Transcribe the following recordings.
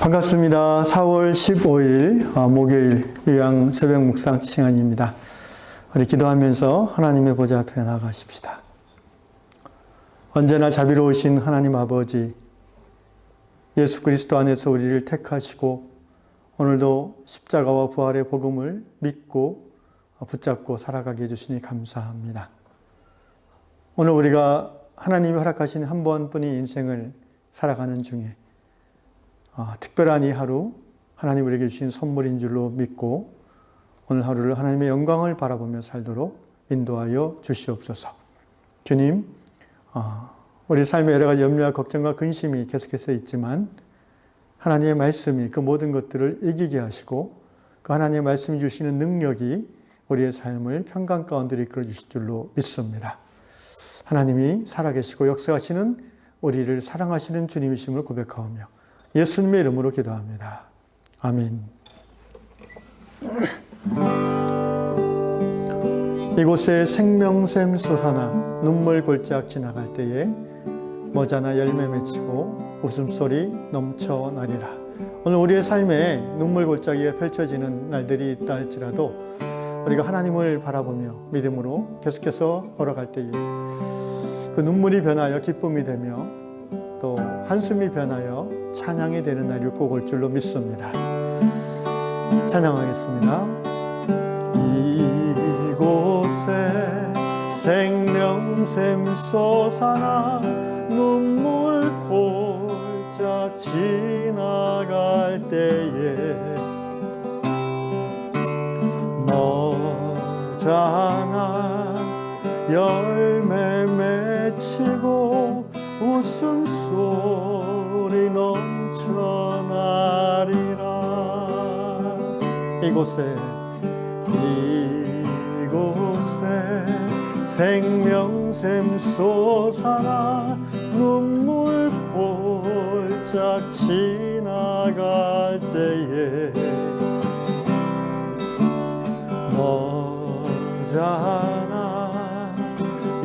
반갑습니다. 4월 15일 목요일 유양 새벽 묵상 시간입니다. 우리 기도하면서 하나님의 보좌 앞에 나가십시다. 언제나 자비로우신 하나님 아버지, 예수 그리스도 안에서 우리를 택하시고 오늘도 십자가와 부활의 복음을 믿고 붙잡고 살아가게 해주시니 감사합니다. 오늘 우리가 하나님이 허락하신 한 번뿐인 인생을 살아가는 중에 특별한 이 하루 하나님 우리에게 주신 선물인 줄로 믿고 오늘 하루를 하나님의 영광을 바라보며 살도록 인도하여 주시옵소서. 주님, 우리 삶에 여러 가지 염려와 걱정과 근심이 계속해서 있지만 하나님의 말씀이 그 모든 것들을 이기게 하시고 그 하나님의 말씀이 주시는 능력이 우리의 삶을 평강 가운데 이끌어 주실 줄로 믿습니다. 하나님이 살아계시고 역사하시는 우리를 사랑하시는 주님이심을 고백하오며 예수님의 이름으로 기도합니다. 아멘. 이곳에 생명샘 솟아나 눈물 골짝 지나갈 때에 머자나 열매 맺히고 웃음소리 넘쳐나리라. 오늘 우리의 삶에 눈물 골짜기가 펼쳐지는 날들이 있다 할지라도 우리가 하나님을 바라보며 믿음으로 계속해서 걸어갈 때에 그 눈물이 변하여 기쁨이 되며 또 한숨이 변하여 찬양이 되는 날이 꼭 올 줄로 믿습니다. 찬양하겠습니다. 이곳에 생명샘 솟아나 눈물 골짝 지나갈 때에 머자나 열매 맺히고 웃음소리 넘쳐나리라. 이곳에 생명샘 솟아나 눈물 골짝 지나갈 때에 머자나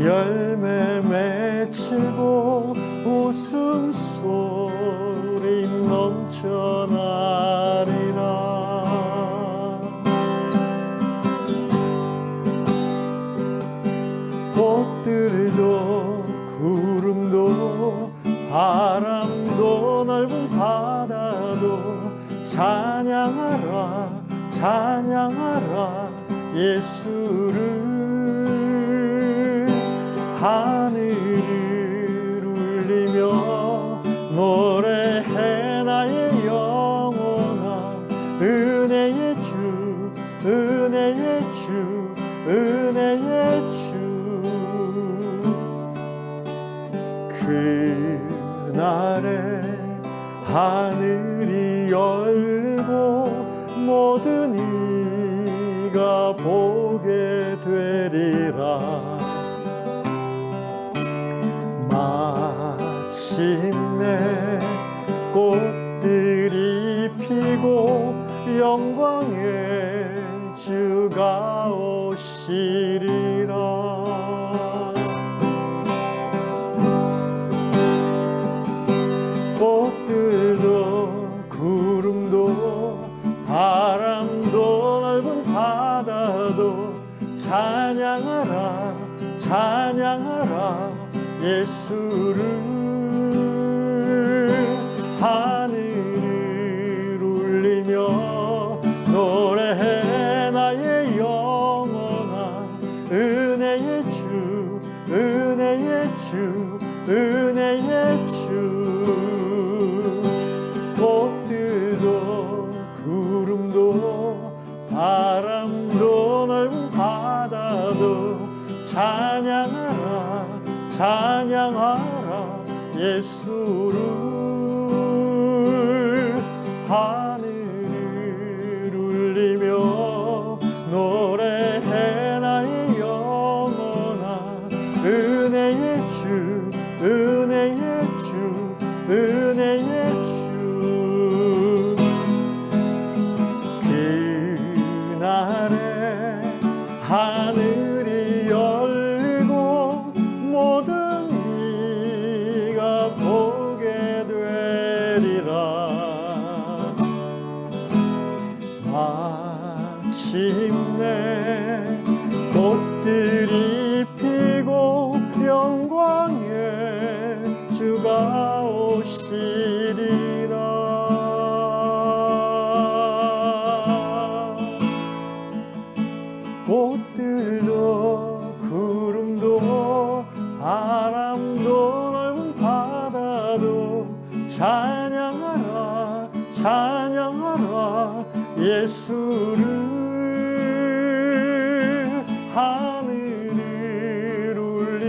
열매 맺히고 웃음소리 넘쳐나리라. 꽃들도 구름도 바람도 넓은 바다도 찬양하라 찬양하라 예수를. 하늘을 울리며 노래해 나의 영혼아 은혜의 주 은혜의 주 은혜의 주. 그날에 하늘이 열리고 모든 이가 보게 되리라. 마침내 꽃들이 피고 영광의 주가 오시리라. 꽃들도 구름도 바람도 넓은 바다도 찬양하라 찬양하라 예수를. 하늘을 울리며 노래해 나의 영혼아 은혜의 주 은혜의 주 은혜의 주. 꽃들도 구름도 바람도 넓은 바다도 찬양하라 찬양하라 예수를. 하늘을 울리며 노래해 나의 영혼아 은혜의 주 은혜의 주 은혜의 주. 그날에 하늘이 열리고 모든 이가 보게 되리라.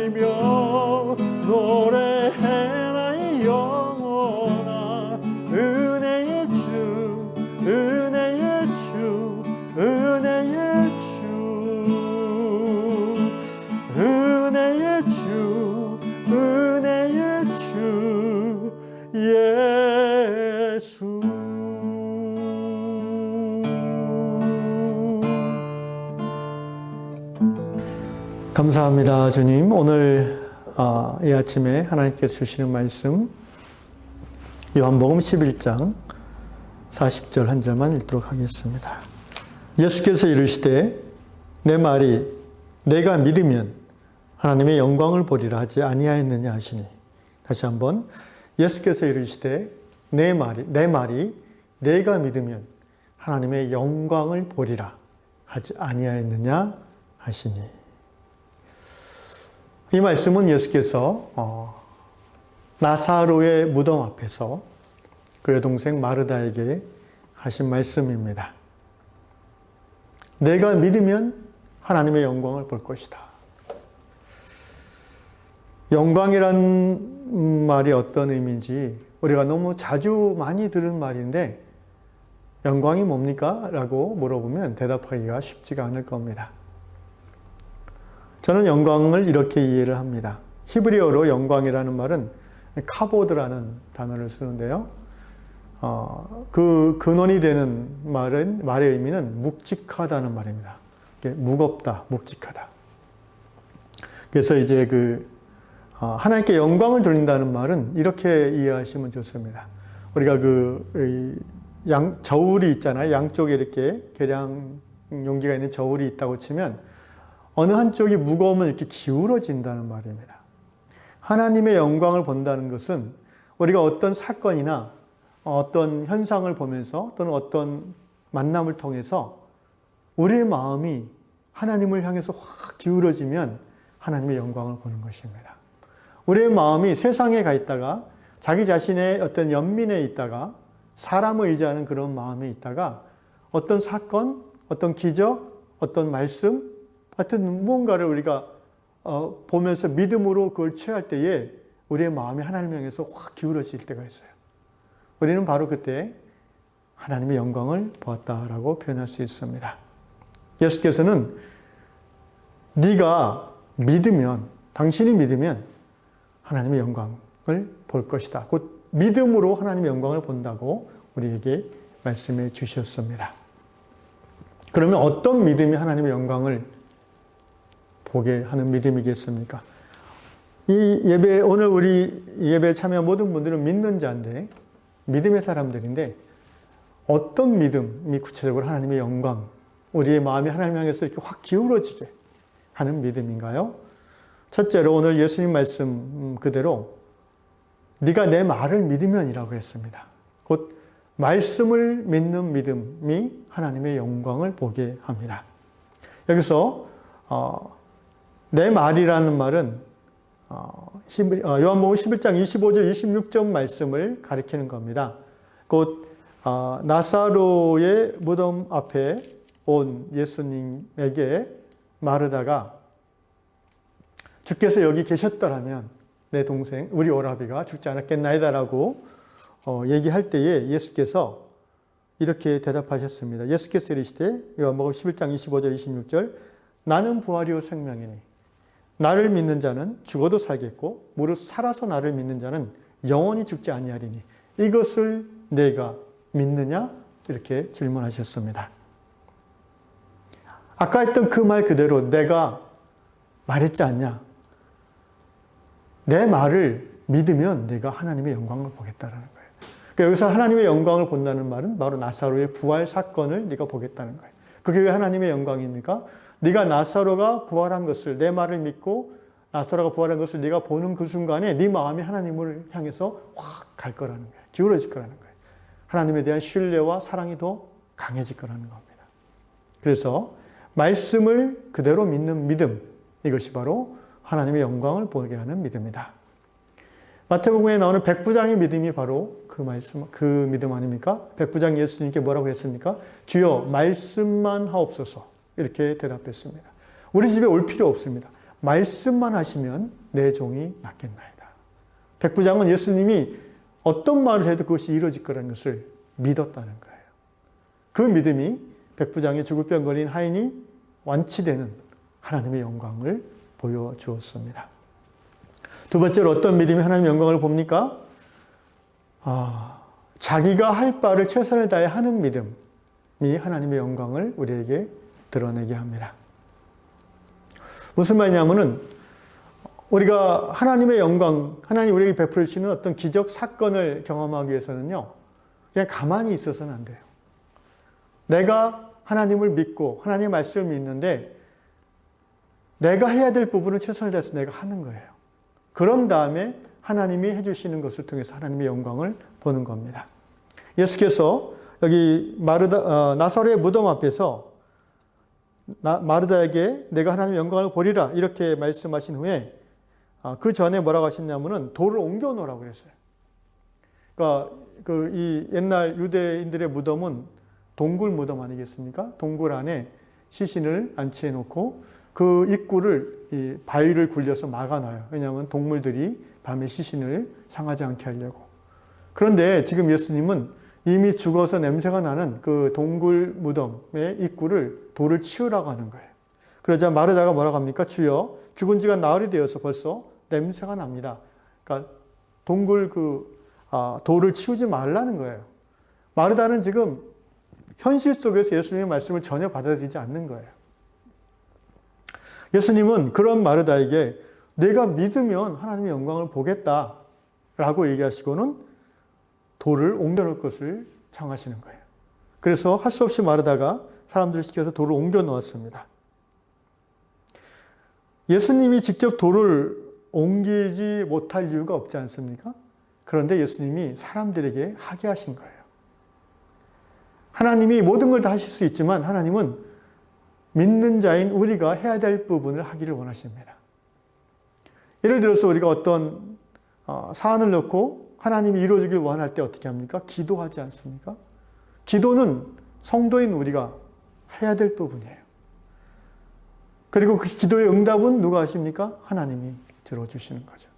부르짖으며 노래해 나의 영혼아 은혜의 주 은혜의 주 은혜의 주 은혜의 주 은혜의 주 예수. 감사합니다. 주님, 오늘 이 아침에 하나님께서 주시는 말씀 요한복음 11장 40절 한 절만 읽도록 하겠습니다. 예수께서 이르시되 내 말이 내가 믿으면 하나님의 영광을 보리라 하지 아니하였느냐 하시니. 다시 한번 예수께서 이르시되 내 말이 내가 믿으면 하나님의 영광을 보리라 하지 아니하였느냐 하시니. 이 말씀은 예수께서 나사로의 무덤 앞에서 그의 동생 마르다에게 하신 말씀입니다. 내가 믿으면 하나님의 영광을 볼 것이다. 영광이란 말이 어떤 의미인지 우리가 너무 자주 많이 들은 말인데 영광이 뭡니까? 라고 물어보면 대답하기가 쉽지가 않을 겁니다. 저는 영광을 이렇게 이해를 합니다. 히브리어로 영광이라는 말은 카보드라는 단어를 쓰는데요. 그 근원이 되는 말의 의미는 묵직하다는 말입니다. 무겁다, 묵직하다. 그래서 이제 하나님께 영광을 돌린다는 말은 이렇게 이해하시면 좋습니다. 우리가 저울이 있잖아요. 양쪽에 이렇게 계량 용기가 있는 저울이 있다고 치면 어느 한쪽이 무거우면 이렇게 기울어진다는 말입니다. 하나님의 영광을 본다는 것은 우리가 어떤 사건이나 어떤 현상을 보면서 또는 어떤 만남을 통해서 우리의 마음이 하나님을 향해서 확 기울어지면 하나님의 영광을 보는 것입니다. 우리의 마음이 세상에 가 있다가 자기 자신의 어떤 연민에 있다가 사람을 의지하는 그런 마음에 있다가 어떤 사건, 어떤 기적, 어떤 말씀, 하여튼 무언가를 우리가 보면서 믿음으로 그걸 취할 때에 우리의 마음이 하나님을 향해서 확 기울어질 때가 있어요. 우리는 바로 그때 하나님의 영광을 보았다라고 표현할 수 있습니다. 예수께서는 네가 믿으면, 당신이 믿으면 하나님의 영광을 볼 것이다. 곧 믿음으로 하나님의 영광을 본다고 우리에게 말씀해 주셨습니다. 그러면 어떤 믿음이 하나님의 영광을 보게 하는 믿음이겠습니까? 오늘 우리 예배에 참여한 모든 분들은 믿는 자인데, 믿음의 사람들인데, 어떤 믿음이 구체적으로 하나님의 영광, 우리의 마음이 하나님 향해서 이렇게 확 기울어지게 하는 믿음인가요? 첫째로 오늘 예수님 말씀 그대로 네가 내 말을 믿으면이라고 했습니다. 곧 말씀을 믿는 믿음이 하나님의 영광을 보게 합니다. 여기서 내 말이라는 말은 요한복음 11장 25절 26절 말씀을 가리키는 겁니다. 곧 나사로의 무덤 앞에 온 예수님에게 마르다가 주께서 여기 계셨더라면 내 동생 우리 오라비가 죽지 않았겠나이다라고 얘기할 때에 예수께서 이렇게 대답하셨습니다. 예수께서 이르시되 요한복음 11장 25절 26절 나는 부활이요 생명이니 나를 믿는 자는 죽어도 살겠고 무릇 살아서 나를 믿는 자는 영원히 죽지 아니하리니 이것을 내가 믿느냐? 이렇게 질문하셨습니다. 아까 했던 그 말 그대로 내가 말했지 않냐? 내 말을 믿으면 내가 하나님의 영광을 보겠다라는 거예요. 그러니까 여기서 하나님의 영광을 본다는 말은 바로 나사로의 부활 사건을 네가 보겠다는 거예요. 그게 왜 하나님의 영광입니까? 네가 나사로가 부활한 것을, 내 말을 믿고 나사로가 부활한 것을 네가 보는 그 순간에 네 마음이 하나님을 향해서 확 갈 거라는 거예요. 기울어질 거라는 거예요. 하나님에 대한 신뢰와 사랑이 더 강해질 거라는 겁니다. 그래서 말씀을 그대로 믿는 믿음, 이것이 바로 하나님의 영광을 보게 하는 믿음이다. 마태복음에 나오는 백부장의 믿음이 바로 그 믿음 아닙니까? 백부장 예수님께 뭐라고 했습니까? 주여 말씀만 하옵소서. 이렇게 대답했습니다. 우리 집에 올 필요 없습니다. 말씀만 하시면 내 종이 낫겠나이다. 백부장은 예수님이 어떤 말을 해도 그것이 이루어질 거라는 것을 믿었다는 거예요. 그 믿음이 백부장의 죽을 병 걸린 하인이 완치되는 하나님의 영광을 보여주었습니다. 두 번째로 어떤 믿음이 하나님의 영광을 봅니까? 자기가 할 바를 최선을 다해 하는 믿음이 하나님의 영광을 우리에게 드러내게 합니다. 무슨 말이냐면은 우리가 하나님의 영광, 하나님 우리에게 베풀어 주시는 어떤 기적 사건을 경험하기 위해서는요, 그냥 가만히 있어서는 안 돼요. 내가 하나님을 믿고 하나님의 말씀을 믿는데 내가 해야 될 부분을 최선을 다해서 내가 하는 거예요. 그런 다음에 하나님이 해주시는 것을 통해서 하나님의 영광을 보는 겁니다. 예수께서 여기 나사로의 무덤 앞에서 마르다에게 내가 하나님의 영광을 보리라 이렇게 말씀하신 후에 그 전에 뭐라고 하셨냐면은 돌을 옮겨 놓으라고 그랬어요. 그러니까 이 옛날 유대인들의 무덤은 동굴 무덤 아니겠습니까? 동굴 안에 시신을 안치해 놓고 그 입구를 이 바위를 굴려서 막아놔요. 왜냐하면 동물들이 밤에 시신을 상하지 않게 하려고. 그런데 지금 예수님은 이미 죽어서 냄새가 나는 그 동굴 무덤의 입구를 돌을 치우라고 하는 거예요. 그러자 마르다가 뭐라고 합니까? 주여, 죽은 지가 나흘이 되어서 벌써 냄새가 납니다. 그러니까 동굴 돌을 치우지 말라는 거예요. 마르다는 지금 현실 속에서 예수님의 말씀을 전혀 받아들이지 않는 거예요. 예수님은 그런 마르다에게 내가 믿으면 하나님의 영광을 보겠다라고 얘기하시고는 돌을 옮겨놓을 것을 청하시는 거예요. 그래서 할 수 없이 마르다가 사람들을 시켜서 돌을 옮겨 놓았습니다. 예수님이 직접 돌을 옮기지 못할 이유가 없지 않습니까? 그런데 예수님이 사람들에게 하게 하신 거예요. 하나님이 모든 걸 다 하실 수 있지만 하나님은 믿는 자인 우리가 해야 될 부분을 하기를 원하십니다. 예를 들어서 우리가 어떤 사안을 놓고 하나님이 이루어지길 원할 때 어떻게 합니까? 기도하지 않습니까? 기도는 성도인 우리가 해야 될 부분이에요. 그리고 그 기도의 응답은 누가 하십니까? 하나님이 들어주시는 거죠.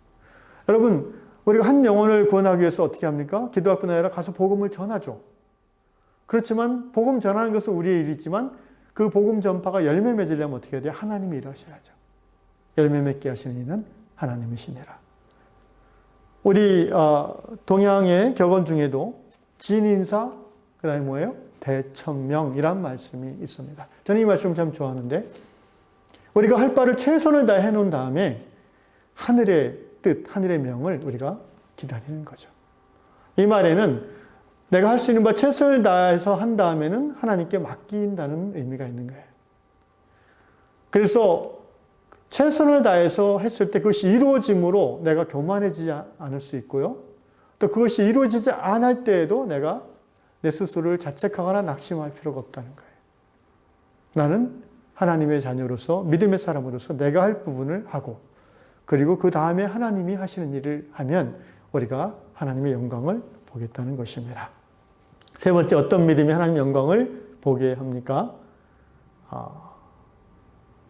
여러분, 우리가 한 영혼을 구원하기 위해서 어떻게 합니까? 기도할 뿐 아니라 가서 복음을 전하죠. 그렇지만 복음 전하는 것은 우리의 일이지만 그 복음 전파가 열매 맺으려면 어떻게 해야 돼요? 하나님이 일하셔야죠. 열매 맺게 하시는 이는 하나님이시니라. 우리 동양의 격언 중에도 진인사, 그 다음에 뭐예요? 대천명이란 말씀이 있습니다. 저는 이 말씀을 참 좋아하는데 우리가 할 바를 최선을 다해 해놓은 다음에 하늘의 뜻, 하늘의 명을 우리가 기다리는 거죠. 이 말에는 내가 할 수 있는 바 최선을 다해서 한 다음에는 하나님께 맡긴다는 의미가 있는 거예요. 그래서 최선을 다해서 했을 때 그것이 이루어짐으로 내가 교만해지지 않을 수 있고요. 또 그것이 이루어지지 않을 때에도 내가 내 스스로를 자책하거나 낙심할 필요가 없다는 거예요. 나는 하나님의 자녀로서 믿음의 사람으로서 내가 할 부분을 하고 그리고 그 다음에 하나님이 하시는 일을 하면 우리가 하나님의 영광을 보겠다는 것입니다. 세 번째, 어떤 믿음이 하나님의 영광을 보게 합니까?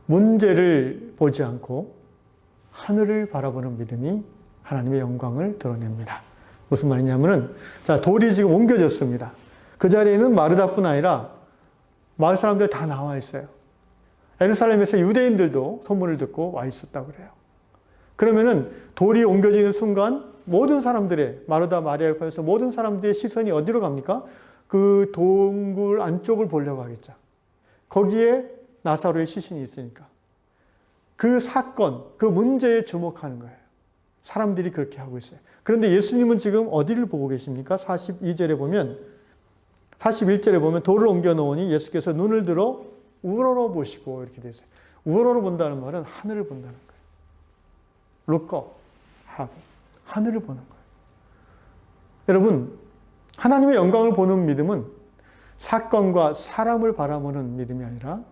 문제를 보지 않고 하늘을 바라보는 믿음이 하나님의 영광을 드러냅니다. 무슨 말이냐면은, 돌이 지금 옮겨졌습니다. 그 자리에는 마르다뿐 아니라 마을 사람들 다 나와 있어요. 예루살렘에서 유대인들도 소문을 듣고 와 있었다고 그래요. 그러면은 돌이 옮겨지는 순간 모든 사람들의, 마르다 마리아를 포함해서 모든 사람들의 시선이 어디로 갑니까? 그 동굴 안쪽을 보려고 하겠죠. 거기에 나사로의 시신이 있으니까. 그 사건, 그 문제에 주목하는 거예요. 사람들이 그렇게 하고 있어요. 그런데 예수님은 지금 어디를 보고 계십니까? 41절에 보면 돌을 옮겨 놓으니 예수께서 눈을 들어 우러러 보시고 이렇게 되어 있어요. 우러러 본다는 말은 하늘을 본다는 거예요. look up 하고 하늘을 보는 거예요. 여러분, 하나님의 영광을 보는 믿음은 사건과 사람을 바라보는 믿음이 아니라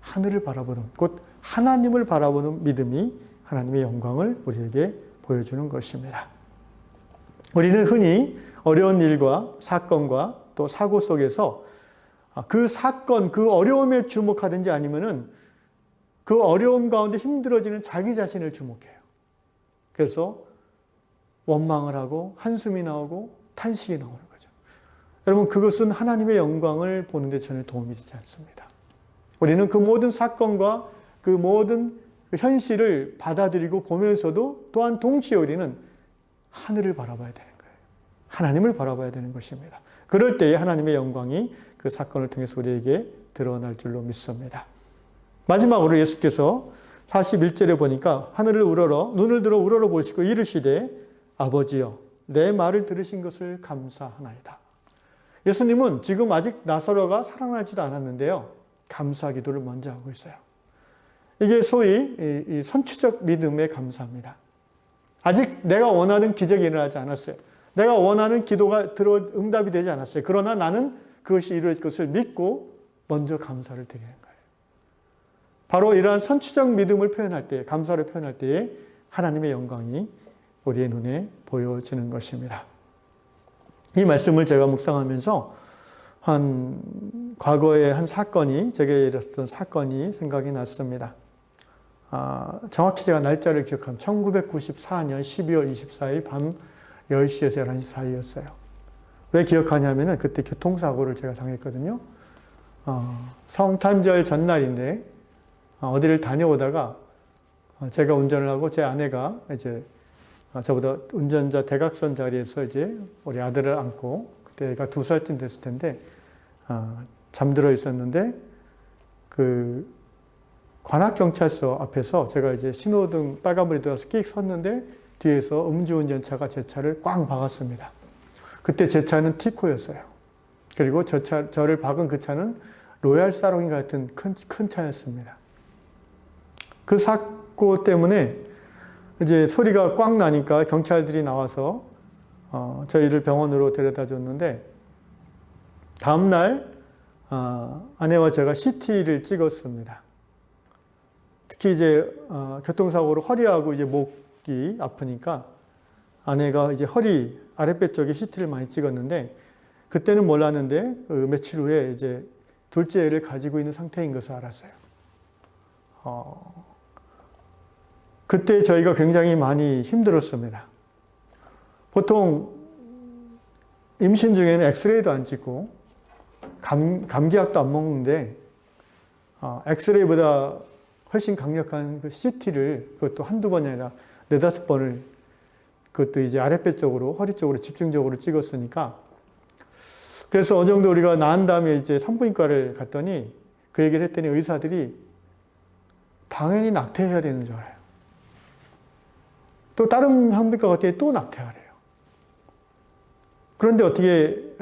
하늘을 바라보는, 곧 하나님을 바라보는 믿음이 하나님의 영광을 우리에게 보여주는 것입니다. 우리는 흔히 어려운 일과 사건과 또 사고 속에서 그 사건, 그 어려움에 주목하든지 아니면은 그 어려움 가운데 힘들어지는 자기 자신을 주목해요. 그래서 원망을 하고 한숨이 나오고 탄식이 나오는 거죠. 여러분, 그것은 하나님의 영광을 보는 데 전혀 도움이 되지 않습니다. 우리는 그 모든 사건과 그 모든 현실을 받아들이고 보면서도 또한 동시에 우리는 하늘을 바라봐야 되는 거예요. 하나님을 바라봐야 되는 것입니다. 그럴 때에 하나님의 영광이 그 사건을 통해서 우리에게 드러날 줄로 믿습니다. 마지막으로 예수께서 41절에 보니까 하늘을 우러러 눈을 들어 우러러 보시고 이르시되 아버지여 내 말을 들으신 것을 감사하나이다. 예수님은 지금 아직 나사로가 살아나지도 않았는데요. 감사 기도를 먼저 하고 있어요. 이게 소위 이 선취적 믿음의 감사입니다. 아직 내가 원하는 기적이 일어나지 않았어요. 내가 원하는 기도가 응답이 되지 않았어요. 그러나 나는 그것이 이루어질 것을 믿고 먼저 감사를 드리는 거예요. 바로 이러한 선취적 믿음을 표현할 때, 감사를 표현할 때에 하나님의 영광이 우리의 눈에 보여지는 것입니다. 이 말씀을 제가 묵상하면서 과거의 한 사건이, 제게 일었던 사건이 생각이 났습니다. 정확히 제가 날짜를 기억하면 1994년 12월 24일 밤 10시에서 11시 사이였어요. 왜 기억하냐면은 그때 교통사고를 제가 당했거든요. 성탄절 전날인데 어디를 다녀오다가 제가 운전을 하고 제 아내가 이제 저보다 운전자 대각선 자리에서 이제 우리 아들을 안고, 그때 애가 2살쯤 됐을 텐데 잠들어 있었는데 그 관악경찰서 앞에서 제가 이제 신호등 빨간불이 들어와서 끽 섰는데 뒤에서 음주운전차가 제 차를 꽝 박았습니다. 그때 제 차는 티코였어요. 그리고 저를 박은 그 차는 로얄 사롱이 같은 큰 차였습니다. 그 사고 때문에 이제 소리가 꽝 나니까 경찰들이 나와서 저희를 병원으로 데려다 줬는데, 다음날 아내와 제가 CT를 찍었습니다. 특히 이제 교통사고로 허리하고 이제 목이 아프니까 아내가 이제 허리 아랫배 쪽에 CT를 많이 찍었는데, 그때는 몰랐는데 며칠 후에 이제 둘째 애를 가지고 있는 상태인 것을 알았어요. 그때 저희가 굉장히 많이 힘들었습니다. 보통 임신 중에는 엑스레이도 안 찍고 감기약도 안 먹는데 엑스레이보다 훨씬 강력한 그 CT를, 그것도 한두 번이 아니라 4-5번을, 그것도 이제 아랫배 쪽으로, 허리 쪽으로 집중적으로 찍었으니까, 그래서 어느 정도 우리가 나은 다음에 이제 산부인과를 갔더니 그 얘기를 했더니 의사들이 당연히 낙태해야 되는 줄 알아요. 또 다른 산부인과 갔더니 또 낙태하래요. 그런데 어떻게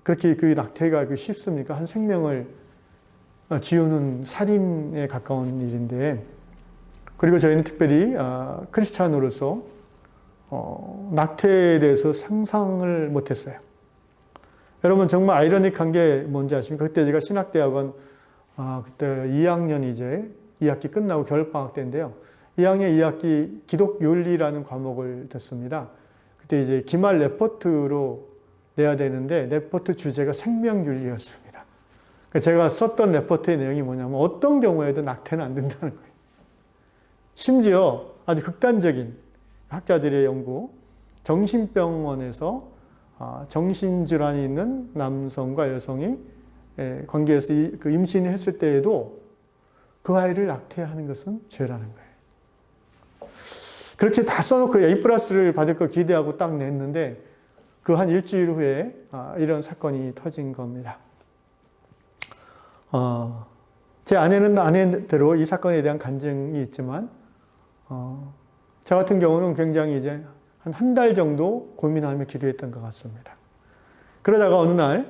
그렇게 그 낙태가 쉽습니까? 한 생명을 지우는 살인에 가까운 일인데, 그리고 저희는 특별히 크리스찬으로서 낙태에 대해서 상상을 못했어요. 여러분, 정말 아이러닉한 게 뭔지 아십니까? 그때 제가 신학대학원 그때 2학년 이제 2학기 끝나고 겨울방학 때인데요. 2학년 2학기 기독윤리라는 과목을 듣습니다. 그때 이제 기말 레포트로 내야 되는데 레포트 주제가 생명윤리였습니다. 제가 썼던 레포트의 내용이 뭐냐면 어떤 경우에도 낙태는 안 된다는 거예요. 심지어 아주 극단적인 학자들의 연구, 정신병원에서 정신질환이 있는 남성과 여성이 관계에서 그 임신을 했을 때에도 그 아이를 낙태하는 것은 죄라는 거예요. 그렇게 다 써놓고 A+를 받을 거 기대하고 딱 냈는데 그 한 일주일 후에 이런 사건이 터진 겁니다. 제 아내는 아내대로 이 사건에 대한 간증이 있지만 저 같은 경우는 굉장히 이제 한 달 정도 고민하며 기도했던 것 같습니다. 그러다가 어느 날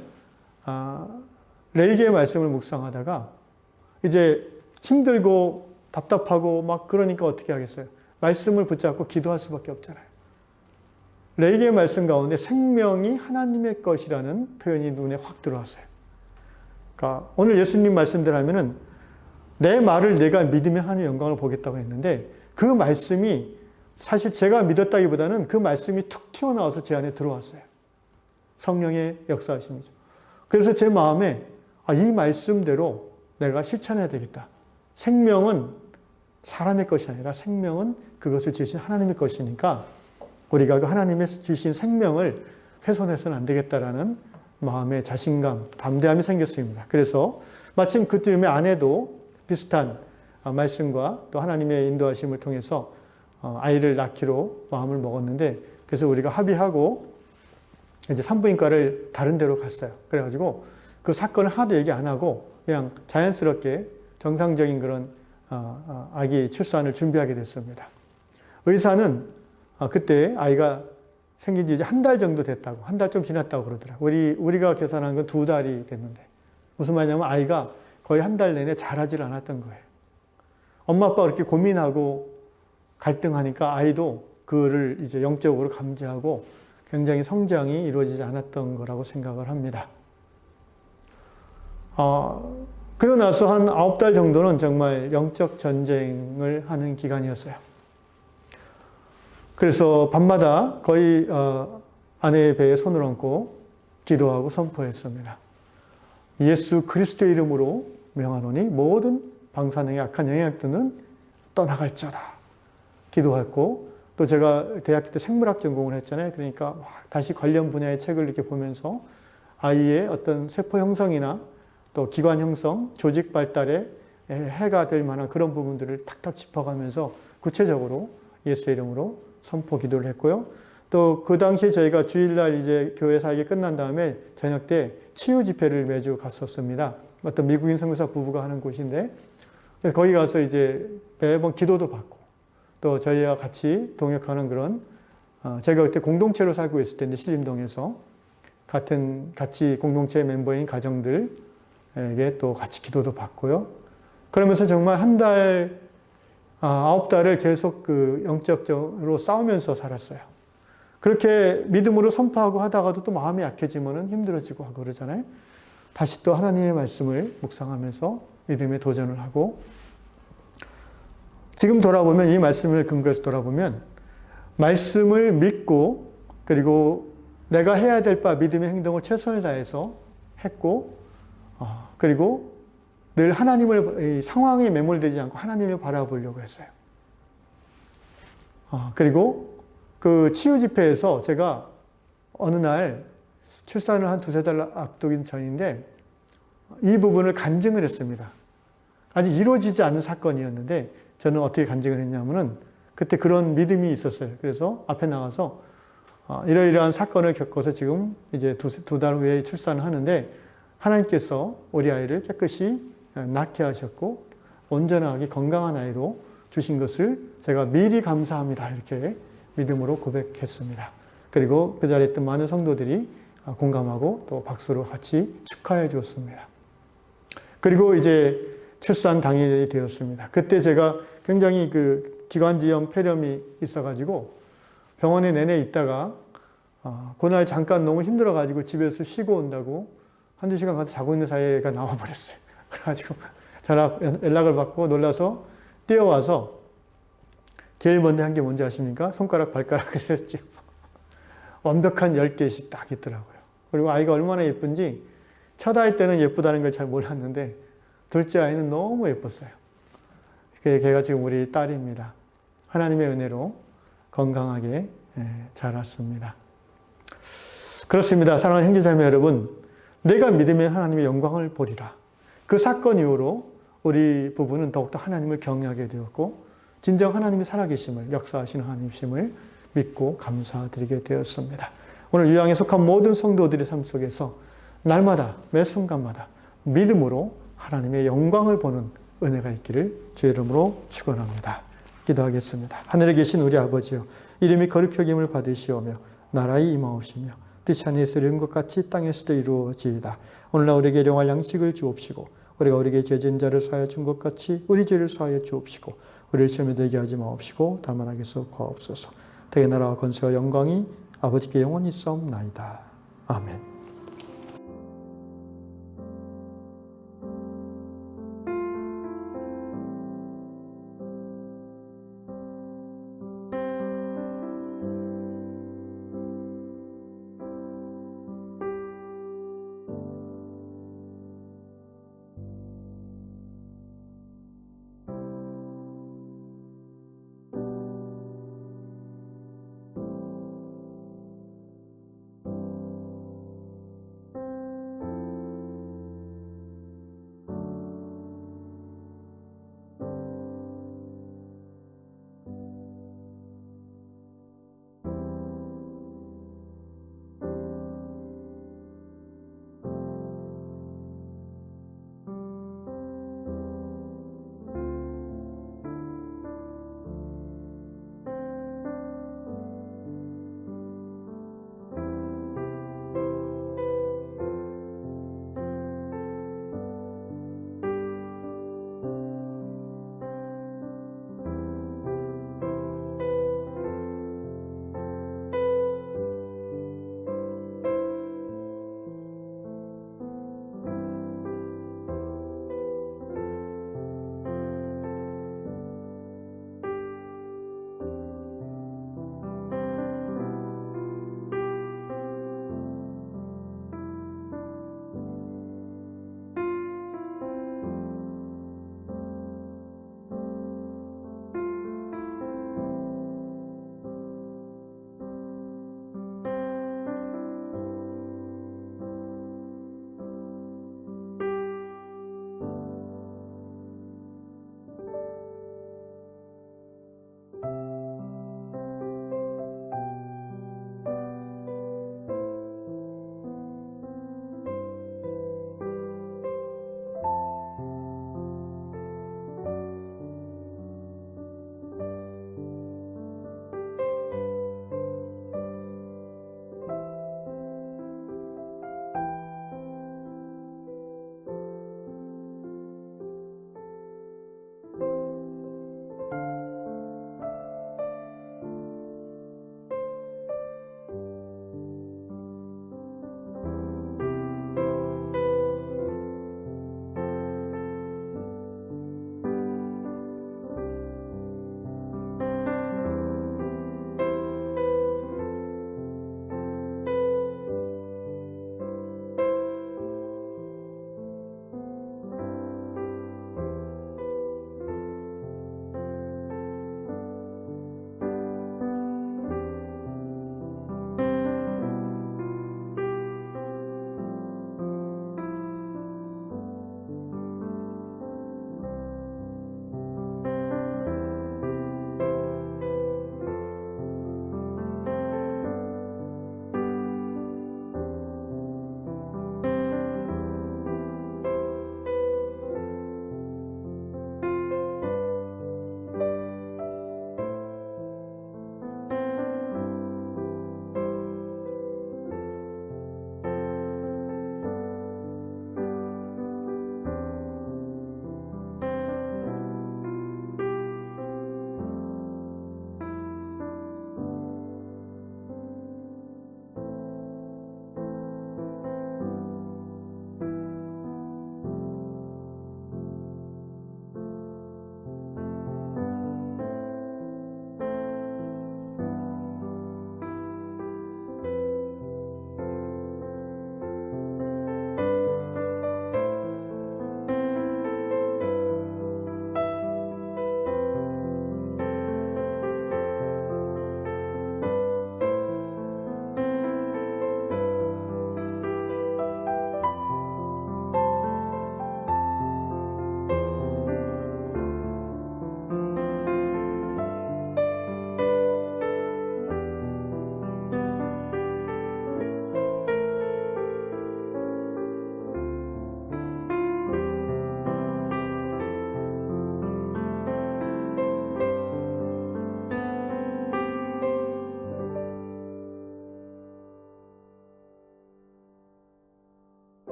레이기의 말씀을 묵상하다가 이제 힘들고 답답하고 막 그러니까 어떻게 하겠어요? 말씀을 붙잡고 기도할 수밖에 없잖아요. 레이기의 말씀 가운데 생명이 하나님의 것이라는 표현이 눈에 확 들어왔어요. 그러니까 오늘 예수님 말씀대로 하면은 내 말을 내가 믿으면 하나님의 영광을 보겠다고 했는데 그 말씀이 사실 제가 믿었다기보다는 그 말씀이 툭 튀어나와서 제 안에 들어왔어요. 성령의 역사하심이죠. 그래서 제 마음에 이 말씀대로 내가 실천해야 되겠다. 생명은 사람의 것이 아니라 생명은 그것을 지으신 하나님의 것이니까 우리가 그 하나님의 주신 생명을 훼손해서는 안 되겠다라는 마음의 자신감, 담대함이 생겼습니다. 그래서 마침 그쯤에 아내도 비슷한 말씀과 또 하나님의 인도하심을 통해서 아이를 낳기로 마음을 먹었는데, 그래서 우리가 합의하고 이제 산부인과를 다른 데로 갔어요. 그래가지고 그 사건을 하나도 얘기 안 하고 그냥 자연스럽게 정상적인 그런 아기 출산을 준비하게 됐습니다. 의사는 그때 아이가 생긴 지 이제 한 달 정도 됐다고, 한 달 좀 지났다고 그러더라고요. 우리가 계산한 건 2달이 됐는데. 무슨 말이냐면 아이가 거의 한 달 내내 자라질 않았던 거예요. 엄마 아빠가 그렇게 고민하고 갈등하니까 아이도 그거를 이제 영적으로 감지하고 굉장히 성장이 이루어지지 않았던 거라고 생각을 합니다. 그러고 나서 한 9달 정도는 정말 영적 전쟁을 하는 기간이었어요. 그래서 밤마다 거의 아내의 배에 손을 얹고 기도하고 선포했습니다. 예수 그리스도의 이름으로 명하노니 모든 방사능의 악한 영향들은 떠나갈지어다. 기도했고, 또 제가 대학교 때 생물학 전공을 했잖아요. 그러니까 다시 관련 분야의 책을 이렇게 보면서 아이의 어떤 세포 형성이나 또 기관 형성, 조직 발달에 해가 될 만한 그런 부분들을 탁탁 짚어가면서 구체적으로 예수의 이름으로 선포 기도를 했고요. 또 그 당시에 저희가 주일날 이제 교회 사역이 끝난 다음에 저녁 때 치유 집회를 매주 갔었습니다. 어떤 미국인 선교사 부부가 하는 곳인데, 거기 가서 이제 매번 기도도 받고, 또 저희와 같이 동역하는 그런, 제가 그때 공동체로 살고 있을 때인데 신림동에서 같이 공동체 멤버인 가정들에게 또 같이 기도도 받고요. 그러면서 정말 한 달, 9달을 계속 그 영적으로 싸우면서 살았어요. 그렇게 믿음으로 선포하고 하다가도 또 마음이 약해지면 힘들어지고 하고 그러잖아요. 다시 또 하나님의 말씀을 묵상하면서 믿음에 도전을 하고, 지금 돌아보면, 이 말씀을 근거해서 돌아보면 말씀을 믿고, 그리고 내가 해야 될 바 믿음의 행동을 최선을 다해서 했고, 그리고 늘 하나님을, 상황에 매몰되지 않고 하나님을 바라보려고 했어요. 그리고 그 치유 집회에서 제가 어느 날 출산을 한 2-3달 앞두긴 전인데 이 부분을 간증을 했습니다. 아직 이루어지지 않은 사건이었는데 저는 어떻게 간증을 했냐면은 그때 그런 믿음이 있었어요. 그래서 앞에 나가서 이러이러한 사건을 겪어서 지금 이제 2달 후에 출산을 하는데 하나님께서 우리 아이를 깨끗이 낳게 하셨고 온전하게 건강한 아이로 주신 것을 제가 미리 감사합니다. 이렇게 믿음으로 고백했습니다. 그리고 그 자리에 있던 많은 성도들이 공감하고 또 박수로 같이 축하해 주었습니다. 그리고 이제 출산 당일이 되었습니다. 그때 제가 굉장히 그 기관지염 폐렴이 있어가지고 병원에 내내 있다가 그날 잠깐 너무 힘들어가지고 집에서 쉬고 온다고 1-2시간 가서 자고 있는 사이에 애가 나와버렸어요. 그래가지고 연락을 받고 놀라서 뛰어와서 제일 먼저 한 게 뭔지 아십니까? 손가락, 발가락을 셌죠. 완벽한 10개씩 딱 있더라고요. 그리고 아이가 얼마나 예쁜지 첫 아이 때는 예쁘다는 걸 잘 몰랐는데 둘째 아이는 너무 예뻤어요. 걔가 지금 우리 딸입니다. 하나님의 은혜로 건강하게 자랐습니다. 그렇습니다. 사랑하는 형제자매 여러분, 내가 믿으면 하나님의 영광을 보리라. 그 사건 이후로 우리 부부는 더욱더 하나님을 경외하게 되었고 진정 하나님이 살아계심을, 역사하시는 하나님이심을 믿고 감사드리게 되었습니다. 오늘 유양에 속한 모든 성도들의 삶 속에서 날마다 매 순간마다 믿음으로 하나님의 영광을 보는 은혜가 있기를 주의 이름으로 축원합니다. 기도하겠습니다. 하늘에 계신 우리 아버지여, 이름이 거룩히 여김을 받으시오며 나라의 임하옵시며 뜻이 하늘에서 이룬 것 같이 땅에서도 이루어지이다. 오늘날 우리에게 일용할 양식을 주옵시고 우리가 우리에게 죄진 자를 사하여 준 것 같이 우리 죄를 사하여 주옵시고 우리를 시험에 들게 하지 마옵시고 다만 악에서 구하옵소서. 대개 나라와 권세와 영광이 아버지께 영원히 있사옵나이다. 아멘.